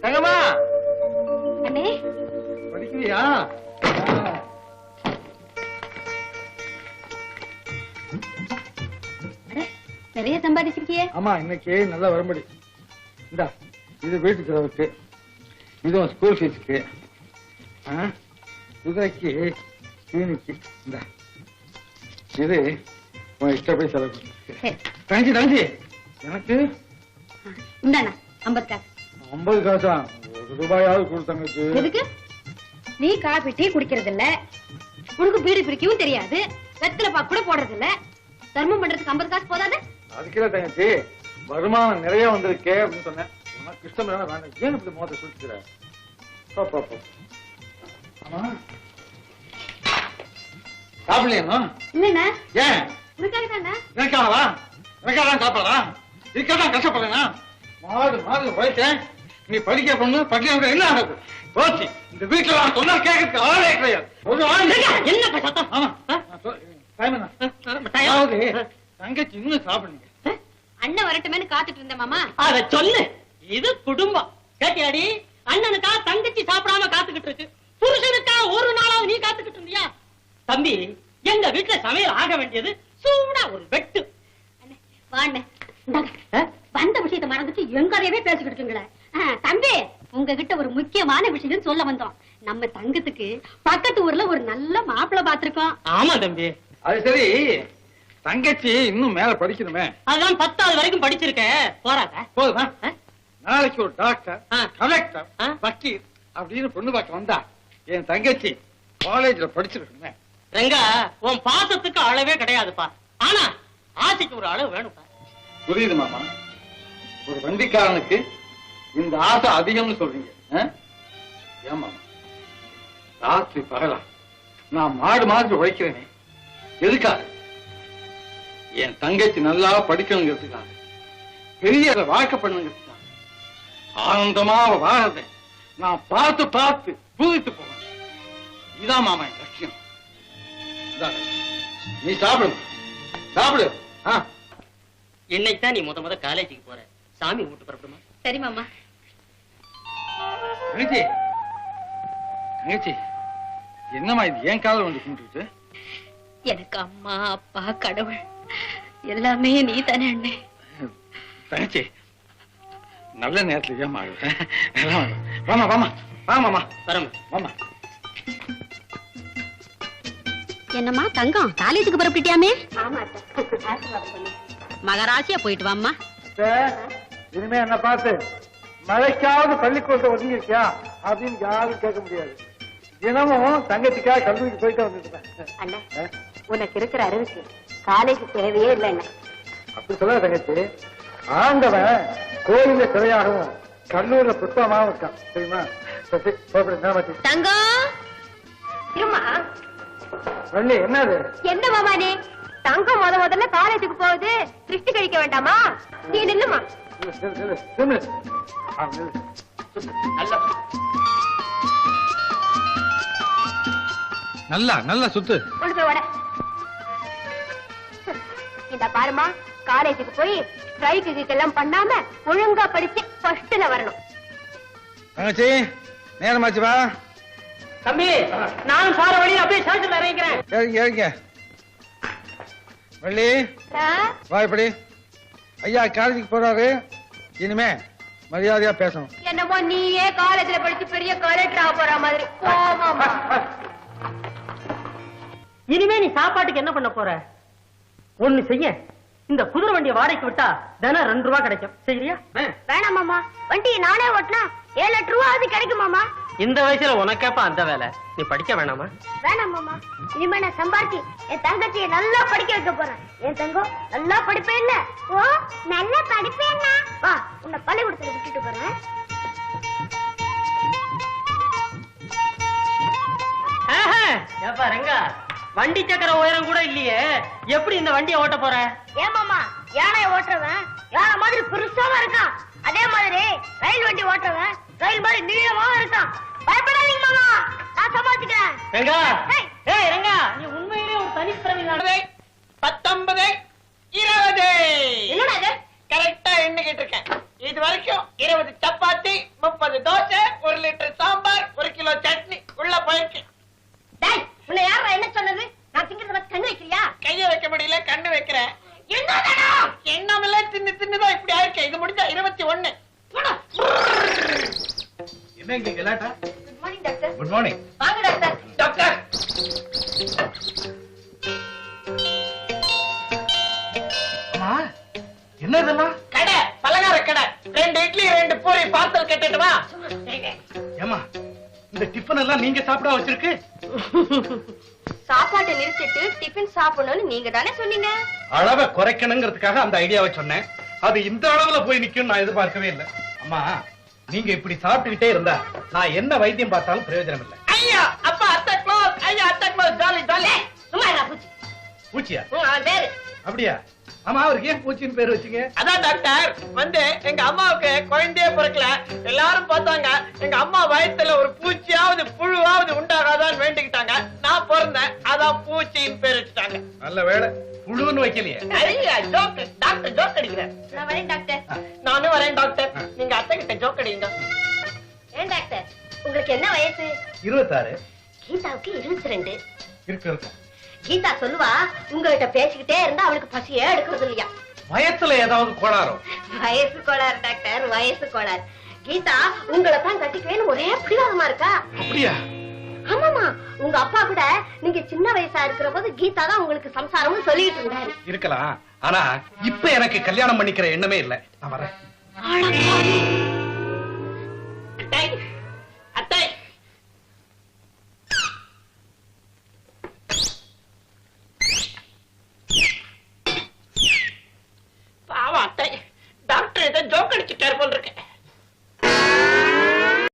தங்கம்மா அண்ணே படிக்கிறியா? நிறைய சம்பாதிச்சிருக்கியே. ஆமா, இன்னைக்கு நல்லா வரும்படி. இந்தா, இது வீட்டு செலவுக்கு, இதுவும் ஸ்கூல் ஃபீஸுக்கு, குதிரைக்கு தீனிக்கு. இந்தா, இது உன் இஷ்டப்படி செலவு. தங்கச்சி தங்கச்சி, எனக்கு இந்தாண்ணா 50 காசு. 50 காசா? 1 ரூபாயாவது கொடுத்தாங்க. எதுக்கு? நீ காபி டீ குடிக்கிறது இல்ல, உனக்கு பீடி பிரிக்கவும் தெரியாது, வெத்தலை பாக்கு கூட போடுறது இல்ல, தர்மம் பண்றதுக்கு 50 காசு போதாது? அதுக்குல தங்கச்சி, வருமானம் நிறைய வந்திருக்கே அப்படின்னு சொன்னேன். உனக்கு இஷ்டம் வேண்டாம். ஏன் இப்படி மோத சுழிச்சுக்கிற? ஆமா, சாப்பிடலையா? இல்லண்ணா, ஏன்? உனக்காக தானே. எனக்காகவா? எனக்காக சாப்பிடா? இதுக்காக கஷ்டப்படுறேனா? மாடு மாடு உழைச்சேன். நீ படிக்க பொண்ணு படிக்க என்ன ஆகுது? போச்சு. இந்த வீட்டுல நான் சொன்னா கேட்கறதுக்கு ஆளே கிடையாது. ஒரு ஆள் என்ன சத்தம்? ஆமா, தங்கச்சி இன்னும் சாப்பிடுங்க. அண்ணன் வரட்டுமேனு காத்துட்டு இருந்த மாமா. அத சொல்லு. இது குடும்பம். கேட்டியாடி? அண்ணனுக்கா தங்கச்சி சாப்பிடாம காத்துக்கிட்டு இருக்கு. புருஷனுக்கா ஒரு நாளாவது நீ காத்துக்கிட்டு இருந்தியா? தம்பி, எங்க வீட்டுல சமையல் ஆக வேண்டியது சூடா ஒரு வெட்டு. வாண்ணே, வந்த விஷயத்தை மறந்துட்டு எங்கறையவே பேசிக்கிட்டு இருக்கீங்களே. தம்பி, உங்ககிட்ட ஒரு முக்கியமான விஷயம் சொல்ல வந்தோம். நம்ம தங்கத்துக்கு பக்கத்து ஊர்ல ஒரு நல்ல மாப்பிள்ளை பாத்திருக்கோம். ஆமா தம்பி. அது சரி, தங்கச்சி இன்னும் மேல படிக்கணுமே. அதான் 10வது வரைக்கும் படிச்சிருக்கேன். போறாங்க போதுமா? நாளைக்கு ஒரு டாக்டர், கலெக்டர், வக்கீல் அப்படின்னு பொண்ணு பார்க்க வந்தா என் தங்கச்சி காலேஜ்ல படிச்சிருக்கணுமே. ரெங்கா, உன் பாசத்துக்கு அளவே கிடையாதுப்பா. ஆனா ஆசைக்கு ஒரு அளவு வேணும்ப்பா. புரியுது மாமா. ஒரு வண்டிக்காரனுக்கு இந்த ஆசை அதிகம்னு சொல்றீங்க. ஏன் மாமா, ராத்திரி பகலா நான் மாடு மாதிரி உழைக்கிறேனே, எதுக்காக? என் தங்கச்சி நல்லா படிக்கணுங்கிறதுக்காக, பெரிய வாழ்க்கை பண்ணுங்கிறதுக்காக, ஆனந்தமா வாழறத நான் பார்த்து பார்த்து பூதித்து போவேன். இதான் மாமா என் லட்சியம். நீ சாப்பிடு, சாப்பிடு. இன்னைக்கு தான் நீ முத காலேஜுக்கு போற. சாமி கூட்டு புறப்படுமா? சரி மாமா. தங்கச்சி தங்கச்சி, என்னம்மா இது ஏன் காதல் வந்து கும்பிட்டு? எனக்கு அம்மா அப்பா கடவுள் எல்லாமே நீ தானே அண்ணே. தங்கச்சி, நல்ல நேரத்துல ஏமா? வாமா வாமா வாமாமா வாமா. என்னம்மா தங்கம், காலேஜுக்கு புறப்பட்டுட்டியாமே? மகராசியா போயிட்டு வாம்மா. இனிமே என்ன பார்த்து மழைக்காவது பள்ளிக்கூடத்தை ஒதுங்கிருக்கியா அப்படின்னு யாரும் கேட்க முடியாது. தினமும் தங்கச்சிக்காக கல்லூரிக்கு போயிட்டு வந்துருக்கேன். உனக்கு இருக்கிற அறிவுக்கு காலேஜ் தேவையே இல்லை. அப்படி சொல்ல தங்கச்சி, ஆண்டவன் கோயில சிலையாகவும் கல்லூரில புத்தகமாகவும் இருக்கான், தெரியுமா? தங்கம், வள்ளி, என்னது? என்ன மாமானே, தங்கம் முதல்ல காலேஜுக்கு போகுது, திருஷ்டி கழிக்க வேண்டாமா? நீ நில்லுமா. நல்லா நல்லா சுத்து. இந்த பாருமா, காலேஜுக்கு போய் ஸ்ட்ரைக்கு எல்லாம் பண்ணாம ஒழுங்கா படிச்சு ஃபர்ஸ்ட்ல வரணும். தங்கச்சி, நேரமாச்சு, வா. தம்பி, நான் சார வழியில் அப்படியே ஸ்டேஷன்ல இறங்கிறேன். இறங்க வள்ளி, வா. இப்படி ஐயா காலேஜுக்கு போறாரு, இனிமே மரியாதையா பேசணும். என்னமோ நீயே காலேஜ்ல படிச்சு பெரிய கலெக்டர் ஆக போற மாதிரி. இனிமே நீ சாப்பாட்டுக்கு என்ன பண்ண போற? ஒண்ணு செய்ய, இந்த குதிரை வண்டியை வாடகைக்கு விட்டா தினம் 2 ரூபாய் கிடைக்கும். சரியா? வேணாம் மாமா, வண்டி நானே ஓட்டினா 7-8 ரூபா அது கிடைக்கும் மாமா. இந்த வயசுல உனக்கேப்பா அந்த வேலை? நீ படிக்க வேணாமா? வேணாம் மாமா, இனிமே நான் சம்பாதிச்சு என் தங்கச்சியை நல்லா படிக்க வைக்க போறேன். என் தங்கம் நல்லா படிப்பேன். இல்ல? ஓ, நல்லா படிப்பேன். வா, உன்னை பள்ளிக்கூடத்துல விட்டுட்டு போறேன். ஏப்பா ரங்கா, வண்டி சக்கர உயரம் கூட இல்லையே, எப்படி இந்த வண்டியை ஓட்ட போற? ஏன் மாமா, யானை ஓட்டுறவன் யானை மாதிரி பெருசாவா இருக்கான், அதே மாதிரி ரயில் வண்டி ஓட்டுறவன் ரயில் மாதிரி நீளமாவும் இருக்கான். பயப்படாதீங்க மாமா, நான் சமாளிச்சுக்கிறேன். ரங்கா, ஏய் ரங்கா, நீ உண்மையிலே ஒரு தனித்திறமை. 19 20 என்னடா இது? கரெக்டா எண்ணிக்கிட்டு இருக்கேன். இது வரைக்கும் 20 சப்பாத்தி, 30 தோசை 1 லிட்டர் சாம்பார் 1 கிலோ சட்னி உள்ள போயிருக்கு. டேய் உன்னை யாரா என்ன சொன்னது? நான் திங்கிறத வச்சு கண்ணு வைக்கிறியா? கைய வைக்க முடியல, கண்ணு வைக்கிறேன். எண்ணமில்ல தின்னுதான் இப்படி ஆயிருக்கு. இது முடிஞ்சா 21. என்ன இங்க கலாட்டா? Good morning doctor. Good morning. வாங்க டாக்டர். டாக்டர் அம்மா என்ன இதெல்லாம்? கடை, பலகார கடை. 2 இட்லி 2 பூரி பார்சல் கட்டிட்டு வா. ஏமா இந்த டிஃபன் எல்லாம் நீங்க சாப்பிட வச்சிருக்கு? சாப்பாட்டை நிறுத்திட்டு டிஃபன் சாப்பிடணும்னு நீங்க தானே சொன்னீங்க. அளவை குறைக்கணுங்கிறதுக்காக அந்த ஐடியாவை சொன்னேன். அது இந்த அளவுல போய் நிக்கும் நான் எதிர்பார்க்கவே இல்லை. அம்மா நீங்க இப்படி சாப்பிட்டுக்கிட்டே இருந்தா நான் என்ன வைத்தியம் பார்த்தாலும் பிரயோஜனம் இல்லை. ஐயா அப்பா அத்தை க்ளோஸ். ஐயா அத்தை க்ளோஸ். Jolly jolly. சும்மா இருடா பூச்சி. பூச்சியா? பேரு அப்படியா? ஆமா அவருக்கு ஏன் பூச்சின்னு பேர் வச்சீங்க? அதான் டாக்டர் வந்து எங்க அம்மாவுக்கு குழந்தையே பிறக்கல. எல்லாரும் பார்த்தாங்க எங்க அம்மா வயித்துல ஒரு பூச்சியாவது புழுவாவது உண்டாகாதான்னு வேண்டிக்கிட்டாங்க. நான் பிறந்தேன், அதான் பூச்சின்னு பேர் வச்சுட்டாங்க. நல்ல வேளை புழுன்னு வைக்கலையே. ஐயா ஜோக் டாக்டர் ஜோக் அடிக்கிறேன். நான் வரேன் டாக்டர். நானும் வரேன் டாக்டர். நீங்க அத்தை கிட்ட ஜோக் அடிங்க. ஏன் டாக்டர் உங்களுக்கு என்ன வயசு? 26. கீதாவுக்கு 22. இருக்கு. கீதா சொல்லுவா உங்ககிட்ட பேசிக்கிட்டே இருந்தா அவளுக்கு பசியே எடுக்கிறது இல்லையா. வயசுல ஏதாவது கோளாரோ? வயசு கோளாறு டாக்டர், வயசு கோளாறு. கீதா உங்களை தான் கட்டிக்குவேன்னு ஒரே பிடிவாதமா இருக்கா. அப்படியா? ஆமாமா, உங்க அப்பா கூட நீங்க சின்ன வயசா இருக்கிற போது கீதா தான் உங்களுக்கு சம்சாரம்னு சொல்லிட்டு இருந்தாரு. இருக்கலாம். ஆனா இப்ப எனக்கு கல்யாணம் பண்ணிக்கிற எண்ணமே இல்லை. நான் வரேன்.